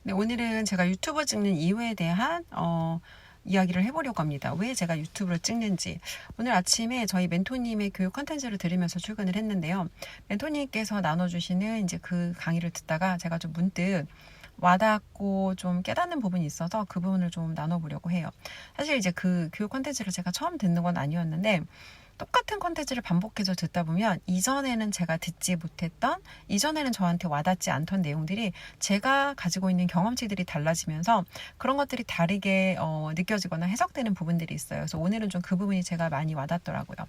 네, 오늘은 제가 유튜브 찍는 이유에 대한 이야기를 해보려고 합니다. 왜 제가 유튜브를 찍는지. 오늘 아침에 저희 멘토님의 교육 컨텐츠를 들으면서 출근을 했는데요. 멘토님께서 나눠주시는 이제 그 강의를 듣다가 제가 좀 문득 와닿고 좀 깨닫는 부분이 있어서 그 부분을 좀 나눠보려고 해요. 사실 이제 그 교육 컨텐츠를 제가 처음 듣는 건 아니었는데 똑같은 콘텐츠를 반복해서 듣다 보면 이전에는 제가 듣지 못했던, 이전에는 저한테 와닿지 않던 내용들이 제가 가지고 있는 경험치들이 달라지면서 그런 것들이 다르게 느껴지거나 해석되는 부분들이 있어요. 그래서 오늘은 좀 그 부분이 제가 많이 와닿더라고요.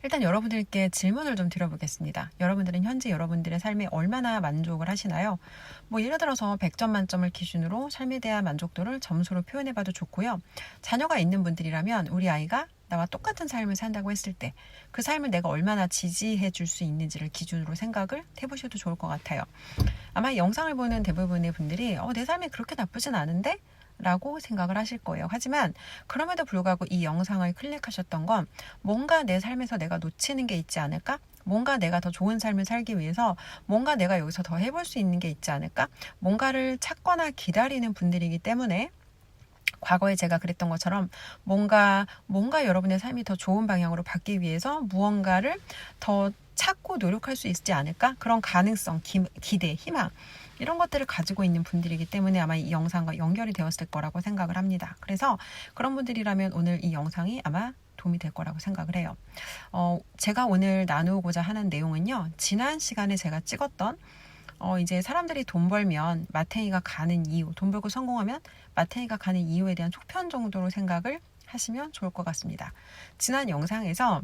일단 여러분들께 질문을 좀 드려보겠습니다. 여러분들은 현재 여러분들의 삶에 얼마나 만족을 하시나요? 뭐 예를 들어서 100점 만점을 기준으로 삶에 대한 만족도를 점수로 표현해봐도 좋고요. 자녀가 있는 분들이라면 우리 아이가 나와 똑같은 삶을 산다고 했을 때 그 삶을 내가 얼마나 지지해 줄 수 있는지를 기준으로 생각을 해보셔도 좋을 것 같아요. 아마 영상을 보는 대부분의 분들이 내 삶이 그렇게 나쁘진 않은데? 라고 생각을 하실 거예요. 하지만 그럼에도 불구하고 이 영상을 클릭하셨던 건 뭔가 내 삶에서 내가 놓치는 게 있지 않을까? 뭔가 내가 더 좋은 삶을 살기 위해서 뭔가 내가 여기서 더 해볼 수 있는 게 있지 않을까? 뭔가를 찾거나 기다리는 분들이기 때문에 과거에 제가 그랬던 것처럼 뭔가 여러분의 삶이 더 좋은 방향으로 바뀌기 위해서 무언가를 더 찾고 노력할 수 있지 않을까? 그런 가능성, 기대, 희망 이런 것들을 가지고 있는 분들이기 때문에 아마 이 영상과 연결이 되었을 거라고 생각을 합니다. 그래서 그런 분들이라면 오늘 이 영상이 아마 도움이 될 거라고 생각을 해요. 제가 오늘 나누고자 하는 내용은요. 지난 시간에 제가 찍었던 이제 사람들이 돈 벌면 마탱이가 가는 이유, 돈 벌고 성공하면 마탱이가 가는 이유에 대한 속편 정도로 생각을 하시면 좋을 것 같습니다. 지난 영상에서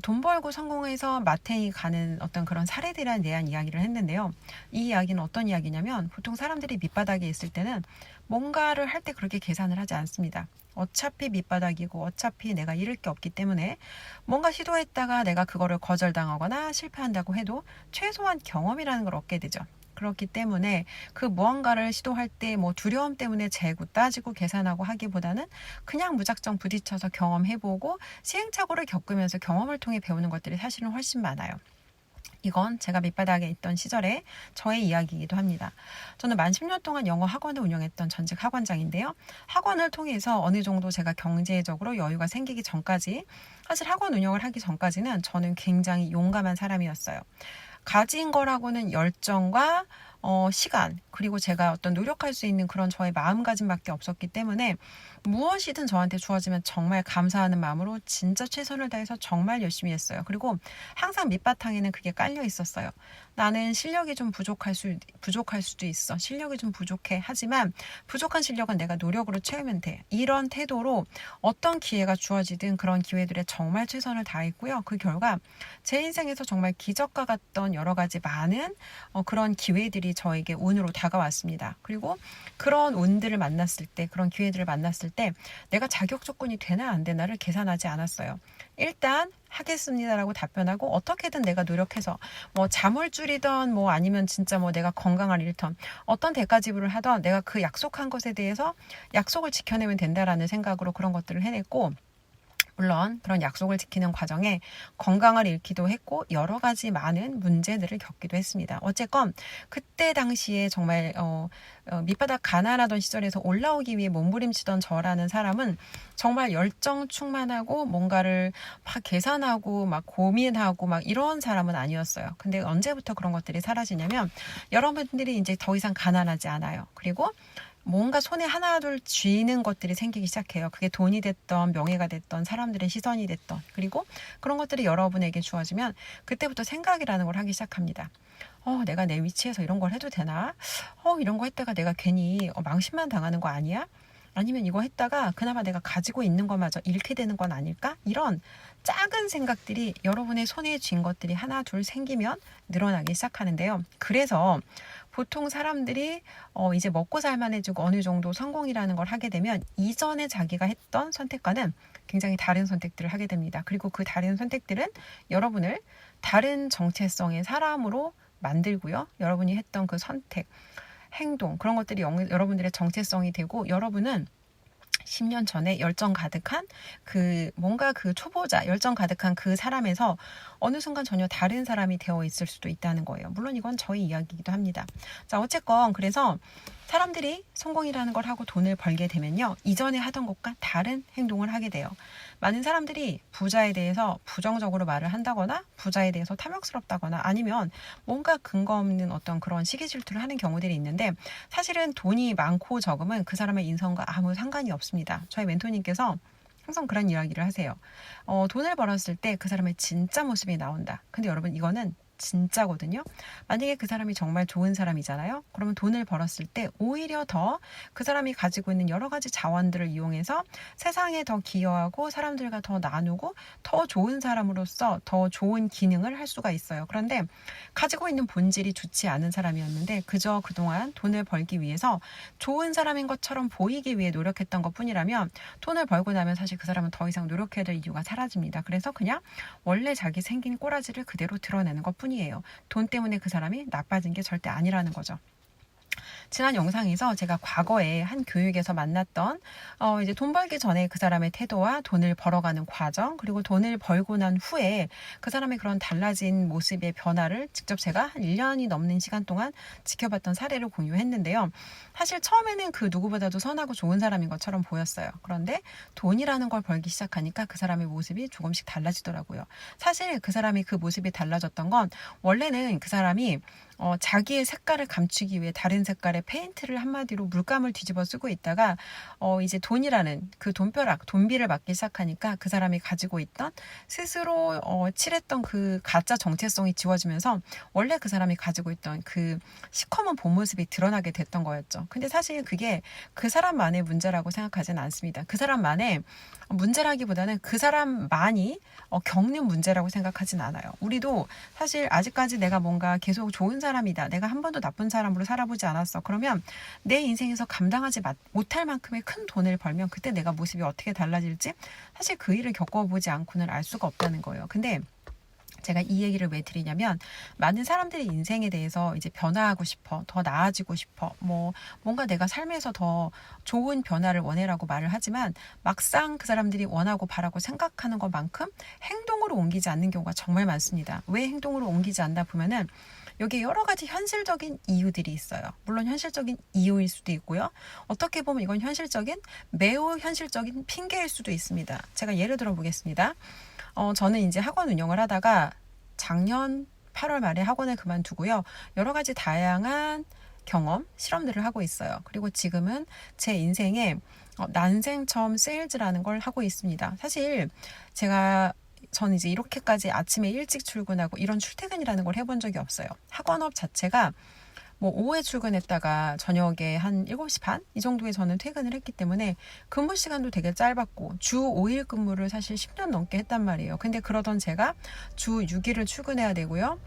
돈 벌고 성공해서 마탱이 가는 어떤 그런 사례들에 대한 이야기를 했는데요. 이 이야기는 어떤 이야기냐면 보통 사람들이 밑바닥에 있을 때는 뭔가를 할 때 그렇게 계산을 하지 않습니다. 어차피 밑바닥이고 어차피 내가 잃을 게 없기 때문에 뭔가 시도했다가 내가 그거를 거절당하거나 실패한다고 해도 최소한 경험이라는 걸 얻게 되죠. 그렇기 때문에 그 무언가를 시도할 때 뭐 두려움 때문에 재고 따지고 계산하고 하기보다는 그냥 무작정 부딪혀서 경험해보고 시행착오를 겪으면서 경험을 통해 배우는 것들이 사실은 훨씬 많아요. 이건 제가 밑바닥에 있던 시절에 저의 이야기이기도 합니다. 저는 만 10년 동안 영어 학원을 운영했던 전직 학원장인데요. 학원을 통해서 어느 정도 제가 경제적으로 여유가 생기기 전까지, 사실 학원 운영을 하기 전까지는 저는 굉장히 용감한 사람이었어요. 가진 거라고는 열정과 시간, 그리고 제가 어떤 노력할 수 있는 그런 저의 마음가짐밖에 없었기 때문에 무엇이든 저한테 주어지면 정말 감사하는 마음으로 진짜 최선을 다해서 정말 열심히 했어요. 그리고 항상 밑바탕에는 그게 깔려 있었어요. 나는 실력이 좀 부족할 수도 있어. 실력이 좀 부족해. 하지만 부족한 실력은 내가 노력으로 채우면 돼. 이런 태도로 어떤 기회가 주어지든 그런 기회들에 정말 최선을 다했고요. 그 결과 제 인생에서 정말 기적과 같던 여러 가지 많은 그런 기회들이 저에게 운으로 다가왔습니다. 그리고 그런 운들을 만났을 때, 그런 기회들을 만났을 때 내가 자격 조건이 되나 안 되나를 계산하지 않았어요. 일단 하겠습니다라고 답변하고 어떻게든 내가 노력해서 뭐 잠을 줄이던 뭐 아니면 진짜 뭐 내가 건강을 잃던 어떤 대가 지불을 하던 내가 그 약속한 것에 대해서 약속을 지켜내면 된다라는 생각으로 그런 것들을 해냈고, 물론 그런 약속을 지키는 과정에 건강을 잃기도 했고 여러 가지 많은 문제들을 겪기도 했습니다. 어쨌건 그때 당시에 정말 밑바닥 가난하던 시절에서 올라오기 위해 몸부림치던 저라는 사람은 정말 열정 충만하고 뭔가를 막 계산하고 막 고민하고 막 이런 사람은 아니었어요. 근데 언제부터 그런 것들이 사라지냐면 여러분들이 이제 더 이상 가난하지 않아요. 그리고 뭔가 손에 하나둘 쥐는 것들이 생기기 시작해요. 그게 돈이 됐던 명예가 됐던 사람들의 시선이 됐던, 그리고 그런 것들이 여러분에게 주어지면 그때부터 생각이라는 걸 하기 시작합니다. 내가 내 위치에서 이런 걸 해도 되나? 이런 거 했다가 내가 괜히 망신만 당하는 거 아니야? 아니면 이거 했다가 그나마 내가 가지고 있는 것마저 잃게 되는 건 아닐까? 이런 작은 생각들이 여러분의 손에 쥔 것들이 하나 둘 생기면 늘어나기 시작하는데요. 그래서 보통 사람들이 이제 먹고 살만해지고 어느 정도 성공이라는 걸 하게 되면 이전에 자기가 했던 선택과는 굉장히 다른 선택들을 하게 됩니다. 그리고 그 다른 선택들은 여러분을 다른 정체성의 사람으로 만들고요. 여러분이 했던 그 선택, 행동, 그런 것들이 여러분들의 정체성이 되고 여러분은 10년 전에 열정 가득한 뭔가 그 초보자, 열정 가득한 그 사람에서 어느 순간 전혀 다른 사람이 되어 있을 수도 있다는 거예요. 물론 이건 저희 이야기이기도 합니다. 자, 어쨌건 그래서 사람들이 성공이라는 걸 하고 돈을 벌게 되면요, 이전에 하던 것과 다른 행동을 하게 돼요. 많은 사람들이 부자에 대해서 부정적으로 말을 한다거나 부자에 대해서 탐욕스럽다거나 아니면 뭔가 근거 없는 어떤 그런 시기 질투를 하는 경우들이 있는데, 사실은 돈이 많고 적음은 그 사람의 인성과 아무 상관이 없습니다. 저희 멘토님께서 항상 그런 이야기를 하세요. 돈을 벌었을 때 그 사람의 진짜 모습이 나온다. 근데 여러분, 이거는 진짜거든요. 만약에 그 사람이 정말 좋은 사람이잖아요. 그러면 돈을 벌었을 때 오히려 더 그 사람이 가지고 있는 여러 가지 자원들을 이용해서 세상에 더 기여하고 사람들과 더 나누고 더 좋은 사람으로서 더 좋은 기능을 할 수가 있어요. 그런데 가지고 있는 본질이 좋지 않은 사람이었는데 그저 그동안 돈을 벌기 위해서 좋은 사람인 것처럼 보이기 위해 노력했던 것뿐이라면, 돈을 벌고 나면 사실 그 사람은 더 이상 노력해야 될 이유가 사라집니다. 그래서 그냥 원래 자기 생긴 꼬라지를 그대로 드러내는 것뿐이에요. 돈 때문에 그 사람이 나빠진 게 절대 아니라는 거죠. 지난 영상에서 제가 과거에 한 교육에서 만났던 이제 돈 벌기 전에 그 사람의 태도와 돈을 벌어가는 과정, 그리고 돈을 벌고 난 후에 그 사람의 그런 달라진 모습의 변화를 직접 제가 한 1년이 넘는 시간 동안 지켜봤던 사례를 공유했는데요. 사실 처음에는 그 누구보다도 선하고 좋은 사람인 것처럼 보였어요. 그런데 돈이라는 걸 벌기 시작하니까 그 사람의 모습이 조금씩 달라지더라고요. 사실 그 사람이 그 모습이 달라졌던 건, 원래는 그 사람이 자기의 색깔을 감추기 위해 다른 색깔의 페인트를, 한마디로 물감을 뒤집어 쓰고 있다가 이제 돈이라는 그 돈벼락, 돈비를 맞기 시작하니까 그 사람이 가지고 있던 스스로 칠했던 그 가짜 정체성이 지워지면서 원래 그 사람이 가지고 있던 그 시커먼 본 모습이 드러나게 됐던 거였죠. 근데 사실 그게 그 사람만의 문제라고 생각하지는 않습니다. 그 사람만의 문제라기보다는 그 사람만이 겪는 문제라고 생각하진 않아요. 우리도 사실 아직까지 내가 뭔가 계속 좋은 사람이다, 내가 한 번도 나쁜 사람으로 살아보지 않았어, 그러면 내 인생에서 감당하지 못할 만큼의 큰 돈을 벌면 그때 내가 모습이 어떻게 달라질지 사실 그 일을 겪어보지 않고는 알 수가 없다는 거예요. 근데 제가 이 얘기를 왜 드리냐면, 많은 사람들이 인생에 대해서 이제 변화하고 싶어, 더 나아지고 싶어, 뭔가 내가 삶에서 더 좋은 변화를 원해라고 말을 하지만, 막상 그 사람들이 원하고 바라고 생각하는 것만큼 행동으로 옮기지 않는 경우가 정말 많습니다. 왜 행동으로 옮기지 않나 보면은 여기에 여러 가지 현실적인 이유들이 있어요. 물론 현실적인 이유일 수도 있고요. 어떻게 보면 이건 매우 현실적인 핑계일 수도 있습니다. 제가 예를 들어 보겠습니다. 저는 이제 학원 운영을 하다가 작년 8월 말에 학원을 그만두고요. 여러 가지 다양한 경험, 실험들을 하고 있어요. 그리고 지금은 제 인생에 난생 처음 세일즈라는 걸 하고 있습니다. 사실 저는 이제 이렇게까지 아침에 일찍 출근하고 이런 출퇴근이라는 걸 해본 적이 없어요. 학원업 자체가 오후에 출근했다가 저녁에 한 7시 반? 이 정도에 저는 퇴근을 했기 때문에 근무 시간도 되게 짧았고, 주 5일 근무를 사실 10년 넘게 했단 말이에요. 근데 그러던 제가 주 6일을 출근해야 되고요.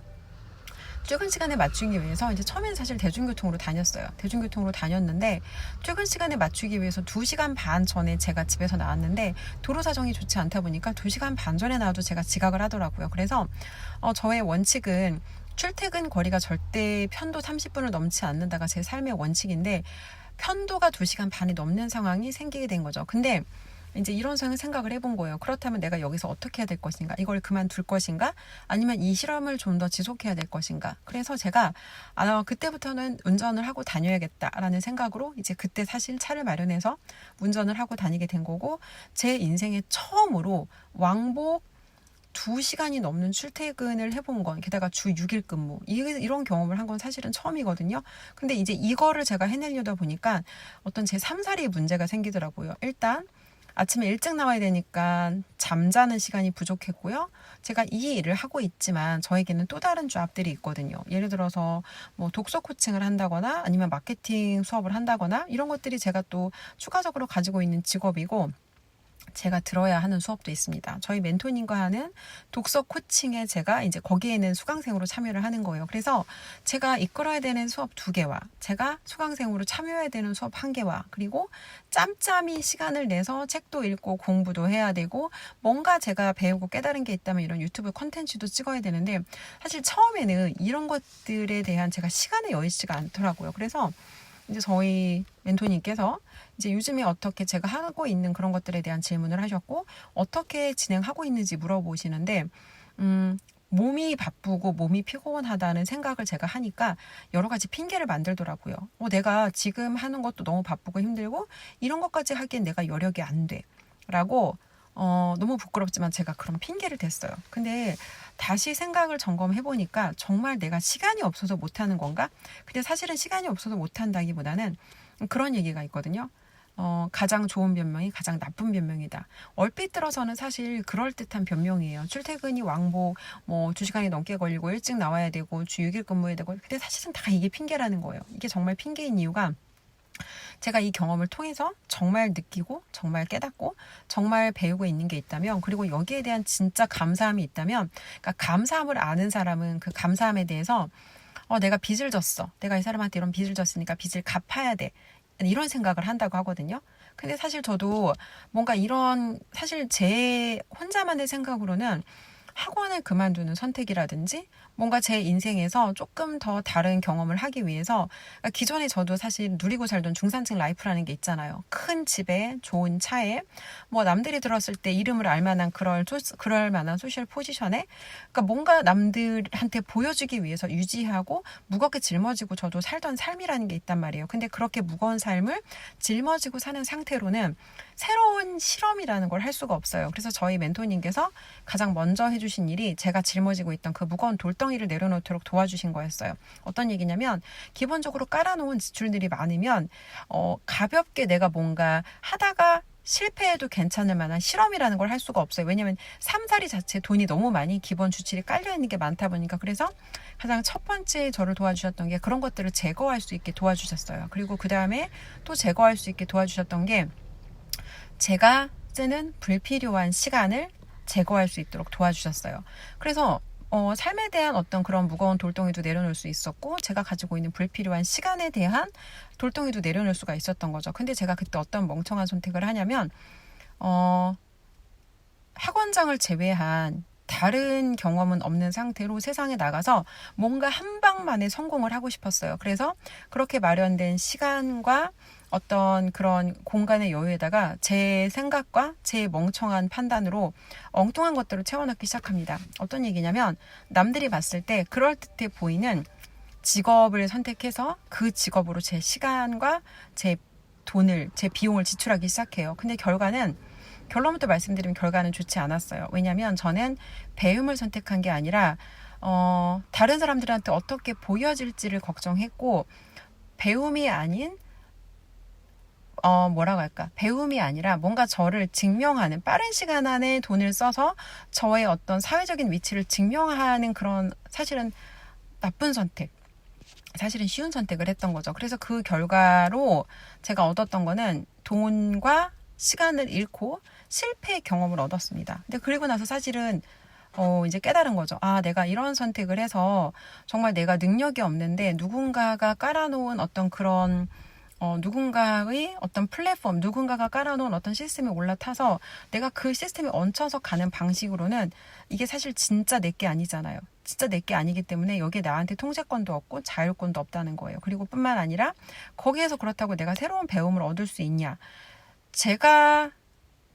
출근 시간에 맞추기 위해서 이제 처음에는 사실 대중교통으로 다녔어요. 대중교통으로 다녔는데 출근 시간에 맞추기 위해서 2시간 반 전에 제가 집에서 나왔는데 도로 사정이 좋지 않다 보니까 2시간 반 전에 나와도 제가 지각을 하더라고요. 그래서 저의 원칙은 출퇴근 거리가 절대 편도 30분을 넘지 않는다가 제 삶의 원칙인데, 편도가 2시간 반이 넘는 상황이 생기게 된 거죠. 근데 이제 이런 생각을 해본 거예요. 그렇다면 내가 여기서 어떻게 해야 될 것인가? 이걸 그만둘 것인가? 아니면 이 실험을 좀 더 지속해야 될 것인가? 그래서 제가 그때부터는 운전을 하고 다녀야겠다라는 생각으로 이제 그때 사실 차를 마련해서 운전을 하고 다니게 된 거고, 제 인생에 처음으로 왕복 2시간이 넘는 출퇴근을 해본 건, 게다가 주 6일 근무, 이런 경험을 한 건 사실은 처음이거든요. 근데 이제 이거를 제가 해내려다 보니까 어떤 제 삶살이에 문제가 생기더라고요. 일단 아침에 일찍 나와야 되니까 잠자는 시간이 부족했고요. 제가 이 일을 하고 있지만 저에게는 또 다른 잡들이 있거든요. 예를 들어서 독서 코칭을 한다거나 아니면 마케팅 수업을 한다거나, 이런 것들이 제가 또 추가적으로 가지고 있는 직업이고, 제가 들어야 하는 수업도 있습니다. 저희 멘토님과 하는 독서 코칭에 제가 이제 거기에는 수강생으로 참여를 하는 거예요. 그래서 제가 이끌어야 되는 수업 2개와 제가 수강생으로 참여해야 되는 수업 1개와, 그리고 짬짬이 시간을 내서 책도 읽고 공부도 해야 되고, 뭔가 제가 배우고 깨달은 게 있다면 이런 유튜브 콘텐츠도 찍어야 되는데, 사실 처음에는 이런 것들에 대한 제가 시간이 여의치가 않더라고요. 그래서 이제 저희 멘토님께서 이제 요즘에 어떻게 제가 하고 있는 그런 것들에 대한 질문을 하셨고, 어떻게 진행하고 있는지 물어보시는데, 몸이 바쁘고 몸이 피곤하다는 생각을 제가 하니까 여러 가지 핑계를 만들더라고요. 내가 지금 하는 것도 너무 바쁘고 힘들고 이런 것까지 하기엔 내가 여력이 안 돼. 라고 너무 부끄럽지만 제가 그런 핑계를 댔어요. 근데 다시 생각을 점검해 보니까 정말 내가 시간이 없어서 못하는 건가? 근데 사실은 시간이 없어서 못한다기보다는 그런 얘기가 있거든요. 가장 좋은 변명이 가장 나쁜 변명이다. 얼핏 들어서는 사실 그럴듯한 변명이에요. 출퇴근이 왕복 2시간이 넘게 걸리고 일찍 나와야 되고 주 6일 근무해야 되고. 근데 사실은 다 이게 핑계라는 거예요. 이게 정말 핑계인 이유가 제가 이 경험을 통해서 정말 느끼고 정말 깨닫고 정말 배우고 있는 게 있다면, 그리고 여기에 대한 진짜 감사함이 있다면, 그러니까 감사함을 아는 사람은 그 감사함에 대해서 내가 빚을 졌어. 내가 이 사람한테 이런 빚을 졌으니까 빚을 갚아야 돼. 이런 생각을 한다고 하거든요. 근데 사실 저도 뭔가 이런, 사실 제 혼자만의 생각으로는 학원을 그만두는 선택이라든지 뭔가 제 인생에서 조금 더 다른 경험을 하기 위해서, 그러니까 기존에 저도 사실 누리고 살던 중산층 라이프라는 게 있잖아요. 큰 집에 좋은 차에 남들이 들었을 때 이름을 알만한 그럴 만한 소셜 포지션에, 그러니까 뭔가 남들한테 보여주기 위해서 유지하고 무겁게 짊어지고 저도 살던 삶이라는 게 있단 말이에요. 근데 그렇게 무거운 삶을 짊어지고 사는 상태로는 새로운 실험이라는 걸 할 수가 없어요. 그래서 저희 멘토님께서 가장 먼저 해주신 일이 제가 짊어지고 있던 그 무거운 돌덩이를 내려놓도록 도와주신 거였어요. 어떤 얘기냐면, 기본적으로 깔아놓은 지출들이 많으면 가볍게 내가 뭔가 하다가 실패해도 괜찮을 만한 실험이라는 걸 할 수가 없어요. 왜냐하면 삼사리 자체 돈이 너무 많이 기본 지출이 깔려있는 게 많다 보니까. 그래서 가장 첫 번째 저를 도와주셨던 게 그런 것들을 제거할 수 있게 도와주셨어요. 그리고 그 다음에 또 제거할 수 있게 도와주셨던 게 제가 쓰는 불필요한 시간을 제거할 수 있도록 도와주셨어요. 그래서 삶에 대한 어떤 그런 무거운 돌덩이도 내려놓을 수 있었고, 제가 가지고 있는 불필요한 시간에 대한 돌덩이도 내려놓을 수가 있었던 거죠. 근데 제가 그때 어떤 멍청한 선택을 하냐면, 학원장을 제외한 다른 경험은 없는 상태로 세상에 나가서 뭔가 한 방만에 성공을 하고 싶었어요. 그래서 그렇게 마련된 시간과 어떤 그런 공간의 여유에다가 제 생각과 제 멍청한 판단으로 엉뚱한 것들을 채워넣기 시작합니다. 어떤 얘기냐면, 남들이 봤을 때 그럴듯해 보이는 직업을 선택해서 그 직업으로 제 시간과 제 돈을, 제 비용을 지출하기 시작해요. 근데 결론부터 말씀드리면 결과는 좋지 않았어요. 왜냐하면 저는 배움을 선택한 게 아니라 다른 사람들한테 어떻게 보여질지를 걱정했고, 배움이 아닌 배움이 아니라 뭔가 저를 증명하는, 빠른 시간 안에 돈을 써서 저의 어떤 사회적인 위치를 증명하는 그런, 사실은 나쁜 선택, 사실은 쉬운 선택을 했던 거죠. 그래서 그 결과로 제가 얻었던 거는 돈과 시간을 잃고 실패의 경험을 얻었습니다. 근데 그리고 나서 사실은 이제 깨달은 거죠. 내가 이런 선택을 해서 정말 내가 능력이 없는데 누군가가 깔아놓은 어떤 그런 누군가의 어떤 플랫폼, 누군가가 깔아놓은 어떤 시스템에 올라타서 내가 그 시스템에 얹혀서 가는 방식으로는 이게 사실 진짜 내게 아니잖아요. 진짜 내게 아니기 때문에 여기에 나한테 통제권도 없고 자율권도 없다는 거예요. 그리고 뿐만 아니라 거기에서 그렇다고 내가 새로운 배움을 얻을 수 있냐. 제가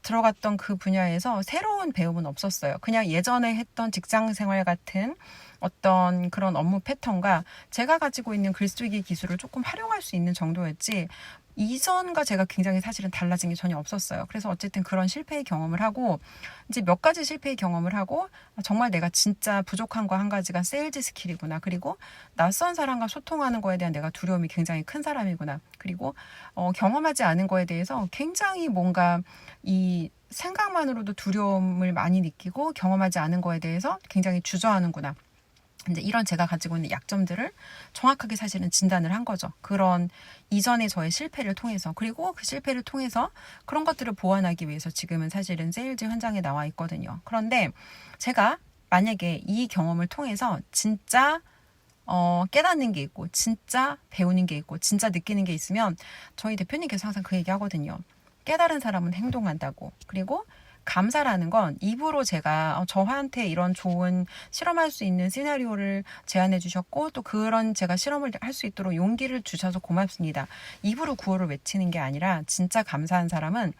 들어갔던 그 분야에서 새로운 배움은 없었어요. 그냥 예전에 했던 직장 생활 같은 어떤 그런 업무 패턴과 제가 가지고 있는 글쓰기 기술을 조금 활용할 수 있는 정도였지, 이전과 제가 굉장히 사실은 달라진 게 전혀 없었어요. 그래서 어쨌든 그런 실패의 경험을 하고, 이제 몇 가지 실패의 경험을 하고, 정말 내가 진짜 부족한 거 한 가지가 세일즈 스킬이구나. 그리고 낯선 사람과 소통하는 거에 대한 내가 두려움이 굉장히 큰 사람이구나. 그리고 경험하지 않은 거에 대해서 굉장히 뭔가 이 생각만으로도 두려움을 많이 느끼고, 경험하지 않은 거에 대해서 굉장히 주저하는구나. 이제 이런 제가 가지고 있는 약점들을 정확하게 사실은 진단을 한 거죠. 그런 이전의 저의 실패를 통해서. 그리고 그 실패를 통해서 그런 것들을 보완하기 위해서 지금은 사실은 세일즈 현장에 나와 있거든요. 그런데 제가 만약에 이 경험을 통해서 진짜 깨닫는 게 있고, 진짜 배우는 게 있고, 진짜 느끼는 게 있으면, 저희 대표님께서 항상 그 얘기 하거든요. 깨달은 사람은 행동한다고. 그리고 감사라는 건 입으로 제가 저한테 이런 좋은 실험할 수 있는 시나리오를 제안해 주셨고, 또 그런 제가 실험을 할 수 있도록 용기를 주셔서 고맙습니다. 입으로 구호를 외치는 게 아니라, 진짜 감사한 사람은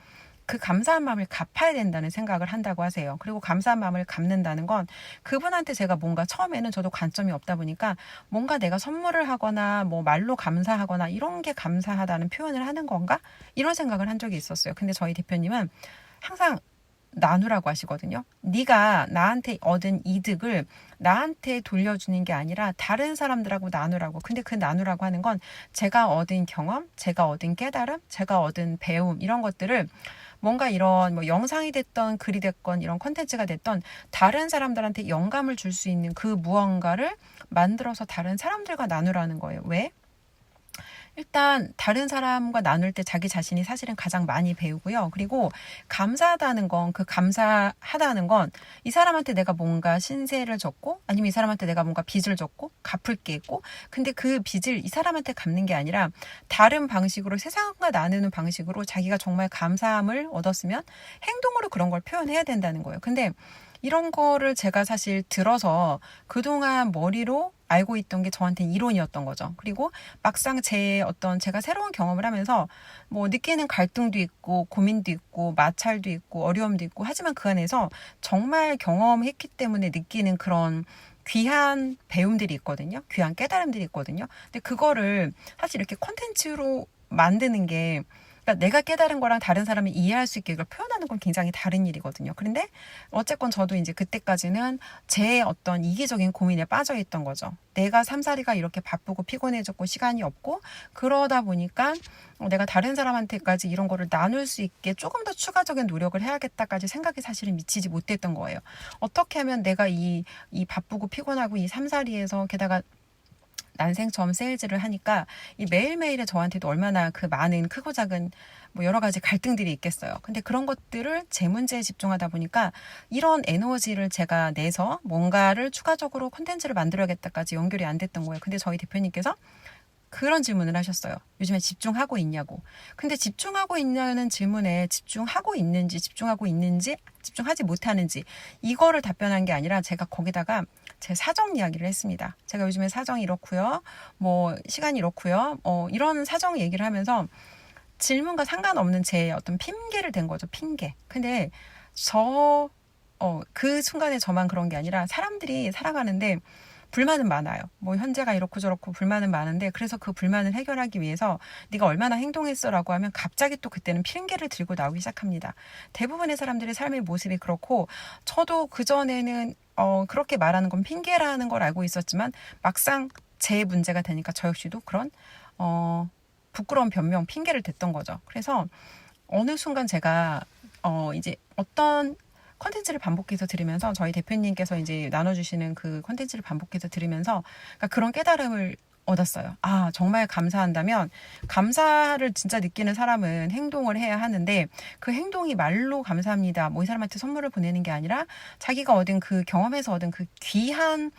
그 감사한 마음을 갚아야 된다는 생각을 한다고 하세요. 그리고 감사한 마음을 갚는다는 건 그분한테 제가 뭔가 처음에는 저도 관점이 없다 보니까 뭔가 내가 선물을 하거나 뭐 말로 감사하거나 이런 게 감사하다는 표현을 하는 건가? 이런 생각을 한 적이 있었어요. 근데 저희 대표님은 항상 나누라고 하시거든요. 네가 나한테 얻은 이득을 나한테 돌려주는 게 아니라 다른 사람들하고 나누라고. 근데 그 나누라고 하는 건 제가 얻은 경험, 제가 얻은 깨달음, 제가 얻은 배움 이런 것들을 뭔가 이런 뭐 영상이 됐던 글이 됐건 이런 콘텐츠가 됐던 다른 사람들한테 영감을 줄 수 있는 그 무언가를 만들어서 다른 사람들과 나누라는 거예요. 왜? 일단 다른 사람과 나눌 때 자기 자신이 사실은 가장 많이 배우고요. 그리고 감사하다는 건 그 감사하다는 건 이 사람한테 내가 뭔가 신세를 졌고 아니면 이 사람한테 내가 뭔가 빚을 졌고 갚을 게 있고 근데 그 빚을 이 사람한테 갚는 게 아니라 다른 방식으로 세상과 나누는 방식으로 자기가 정말 감사함을 얻었으면 행동으로 그런 걸 표현해야 된다는 거예요. 근데 이런 거를 제가 사실 들어서 그동안 머리로 알고 있던 게 저한테는 이론이었던 거죠. 그리고 막상 제가 새로운 경험을 하면서 뭐 느끼는 갈등도 있고 고민도 있고 마찰도 있고 어려움도 있고 하지만 그 안에서 정말 경험했기 때문에 느끼는 그런 귀한 배움들이 있거든요. 귀한 깨달음들이 있거든요. 근데 그거를 사실 이렇게 콘텐츠로 만드는 게 그러니까 내가 깨달은 거랑 다른 사람이 이해할 수 있게 이걸 표현하는 건 굉장히 다른 일이거든요. 그런데 어쨌건 저도 이제 그때까지는 제 어떤 이기적인 고민에 빠져 있던 거죠. 내가 삼사리가 이렇게 바쁘고 피곤해졌고 시간이 없고 그러다 보니까 내가 다른 사람한테까지 이런 거를 나눌 수 있게 조금 더 추가적인 노력을 해야겠다까지 생각이 사실은 미치지 못했던 거예요. 어떻게 하면 내가 이 바쁘고 피곤하고 이 삼사리에서 게다가 난생 처음 세일즈를 하니까 이 매일매일에 저한테도 얼마나 그 많은 크고 작은 뭐 여러 가지 갈등들이 있겠어요. 근데 그런 것들을 제 문제에 집중하다 보니까 이런 에너지를 제가 내서 뭔가를 추가적으로 콘텐츠를 만들어야겠다까지 연결이 안 됐던 거예요. 근데 저희 대표님께서 그런 질문을 하셨어요. 요즘에 집중하고 있냐고. 근데 집중하고 있냐는 질문에 집중하고 있는지, 집중하지 못하는지 이거를 답변한 게 아니라 제가 거기다가 제 사정 이야기를 했습니다. 제가 요즘에 사정이 이렇고요. 뭐 시간이 이렇고요. 이런 사정 얘기를 하면서 질문과 상관없는 제 어떤 핑계를 댄 거죠. 핑계. 근데 그 순간에 저만 그런 게 아니라 사람들이 살아가는데 불만은 많아요. 뭐 현재가 이렇고 저렇고 불만은 많은데 그래서 그 불만을 해결하기 위해서 네가 얼마나 행동했어라고 하면 갑자기 또 그때는 핑계를 들고 나오기 시작합니다. 대부분의 사람들의 삶의 모습이 그렇고 저도 그전에는 그렇게 말하는 건 핑계라는 걸 알고 있었지만 막상 제 문제가 되니까 저 역시도 그런 부끄러운 변명, 핑계를 댔던 거죠. 그래서 어느 순간 제가 이제 어떤 컨텐츠를 반복해서 들으면서 저희 대표님께서 이제 나눠주시는 그 컨텐츠를 반복해서 들으면서 그러니까 그런 깨달음을 얻었어요. 아, 정말 감사한다면 감사를 진짜 느끼는 사람은 행동을 해야 하는데 그 행동이 말로 감사합니다. 뭐 이 사람한테 선물을 보내는 게 아니라 자기가 얻은 그 경험에서 얻은 그 귀한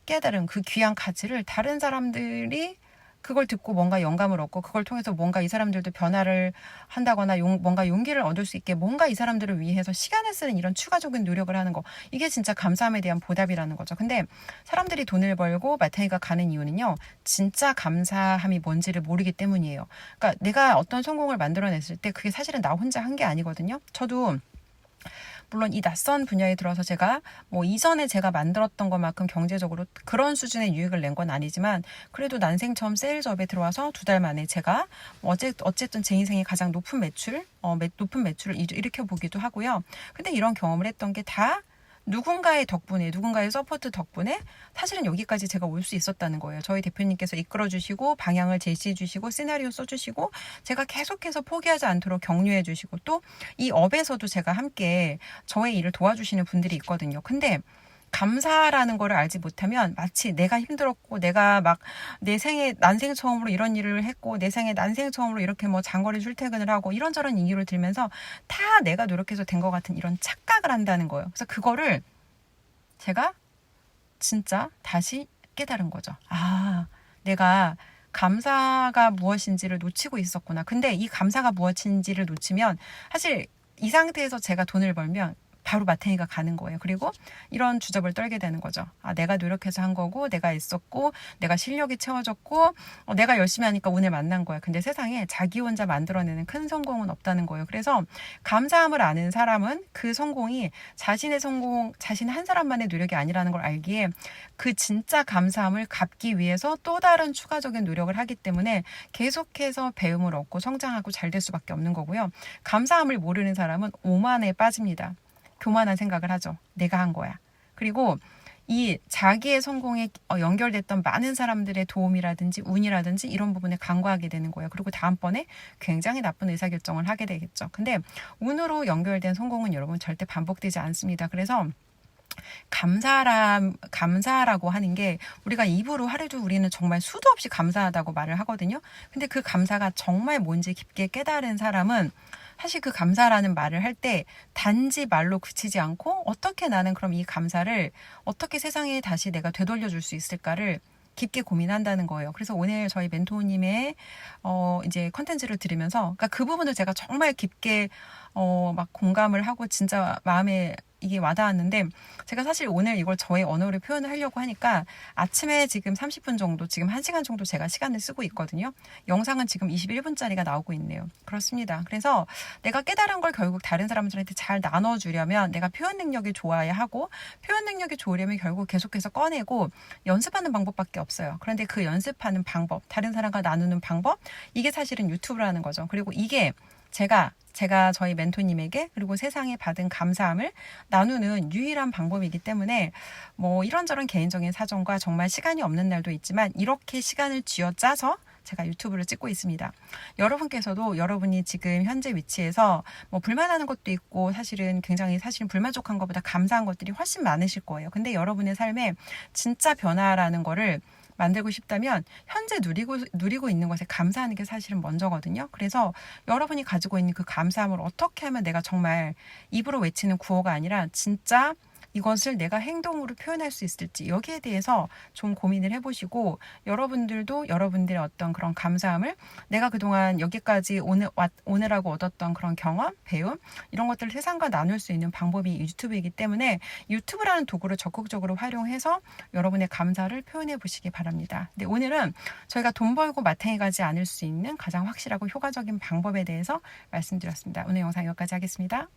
깨달음, 그 귀한 가치를 다른 사람들이 그걸 듣고 뭔가 영감을 얻고 그걸 통해서 뭔가 이 사람들도 변화를 한다거나 뭔가 용기를 얻을 수 있게 뭔가 이 사람들을 위해서 시간을 쓰는 이런 추가적인 노력을 하는 거 이게 진짜 감사함에 대한 보답이라는 거죠. 근데 사람들이 돈을 벌고 마탱이가 가는 이유는요. 진짜 감사함이 뭔지를 모르기 때문이에요. 그러니까 내가 어떤 성공을 만들어냈을 때 그게 사실은 나 혼자 한 게 아니거든요. 저도 물론 이 낯선 분야에 들어서 제가 뭐 이전에 제가 만들었던 것만큼 경제적으로 그런 수준의 유익을 낸 건 아니지만 그래도 난생 처음 세일즈업에 들어와서 2달 만에 제가 어쨌든 제 인생의 가장 높은 높은 매출을 일으켜 보기도 하고요. 근데 이런 경험을 했던 게 다 누군가의 덕분에 누군가의 서포트 덕분에 사실은 여기까지 제가 올 수 있었다는 거예요. 저희 대표님께서 이끌어주시고 방향을 제시해 주시고 시나리오 써주시고 제가 계속해서 포기하지 않도록 격려해 주시고 또 이 업에서도 제가 함께 저의 일을 도와주시는 분들이 있거든요. 근데 감사라는 거를 알지 못하면 마치 내가 힘들었고 내가 막 내 생에 난생 처음으로 이런 일을 했고 내 생에 난생 처음으로 이렇게 뭐 장거리 출퇴근을 하고 이런저런 이유를 들면서 다 내가 노력해서 된 것 같은 이런 착각을 한다는 거예요. 그래서 그거를 제가 진짜 다시 깨달은 거죠. 아, 내가 감사가 무엇인지를 놓치고 있었구나. 근데 이 감사가 무엇인지를 놓치면 사실 이 상태에서 제가 돈을 벌면 바로 마탱이가 가는 거예요. 그리고 이런 주접을 떨게 되는 거죠. 아, 내가 노력해서 한 거고, 내가 애썼고, 내가 실력이 채워졌고, 내가 열심히 하니까 오늘 만난 거야. 근데 세상에 자기 혼자 만들어내는 큰 성공은 없다는 거예요. 그래서 감사함을 아는 사람은 그 성공이 자신의 성공, 자신 한 사람만의 노력이 아니라는 걸 알기에 그 진짜 감사함을 갚기 위해서 또 다른 추가적인 노력을 하기 때문에 계속해서 배움을 얻고 성장하고 잘 될 수밖에 없는 거고요. 감사함을 모르는 사람은 오만에 빠집니다. 교만한 생각을 하죠. 내가 한 거야. 그리고 이 자기의 성공에 연결됐던 많은 사람들의 도움이라든지 운이라든지 이런 부분에 간과하게 되는 거예요. 그리고 다음번에 굉장히 나쁜 의사결정을 하게 되겠죠. 근데 운으로 연결된 성공은 여러분 절대 반복되지 않습니다. 그래서 감사라고 하는 게 우리가 입으로 하루도 우리는 정말 수도 없이 감사하다고 말을 하거든요. 근데 그 감사가 정말 뭔지 깊게 깨달은 사람은 사실 그 감사라는 말을 할 때 단지 말로 그치지 않고 어떻게 나는 그럼 이 감사를 어떻게 세상에 다시 내가 되돌려줄 수 있을까를 깊게 고민한다는 거예요. 그래서 오늘 저희 멘토님의 이제 컨텐츠를 들으면서 그러니까 그 부분을 제가 정말 깊게 막 공감을 하고 진짜 마음에 이게 와닿았는데 제가 사실 오늘 이걸 저의 언어로 표현을 하려고 하니까 아침에 지금 30분 정도, 지금 1시간 정도 제가 시간을 쓰고 있거든요. 영상은 지금 21분짜리가 나오고 있네요. 그렇습니다. 그래서 내가 깨달은 걸 결국 다른 사람들한테 잘 나눠주려면 내가 표현 능력이 좋아야 하고 표현 능력이 좋으려면 결국 계속해서 꺼내고 연습하는 방법밖에 없어요. 그런데 그 연습하는 방법, 다른 사람과 나누는 방법, 이게 사실은 유튜브라는 거죠. 그리고 이게 제가 저희 멘토님에게 그리고 세상에 받은 감사함을 나누는 유일한 방법이기 때문에 뭐 이런저런 개인적인 사정과 정말 시간이 없는 날도 있지만 이렇게 시간을 쥐어짜서 제가 유튜브를 찍고 있습니다. 여러분께서도 여러분이 지금 현재 위치에서 뭐 불만하는 것도 있고 사실은 불만족한 것보다 감사한 것들이 훨씬 많으실 거예요. 근데 여러분의 삶에 진짜 변화라는 거를 만들고 싶다면 현재 누리고 있는 것에 감사하는 게 사실은 먼저거든요. 그래서 여러분이 가지고 있는 그 감사함을 어떻게 하면 내가 정말 입으로 외치는 구호가 아니라 진짜 이것을 내가 행동으로 표현할 수 있을지 여기에 대해서 좀 고민을 해보시고 여러분들도 여러분들의 어떤 그런 감사함을 내가 그동안 여기까지 오늘하고 얻었던 그런 경험, 배움 이런 것들을 세상과 나눌 수 있는 방법이 유튜브이기 때문에 유튜브라는 도구를 적극적으로 활용해서 여러분의 감사를 표현해 보시기 바랍니다. 근데 오늘은 저희가 돈 벌고 마탱이 가지 않을 수 있는 가장 확실하고 효과적인 방법에 대해서 말씀드렸습니다. 오늘 영상 여기까지 하겠습니다.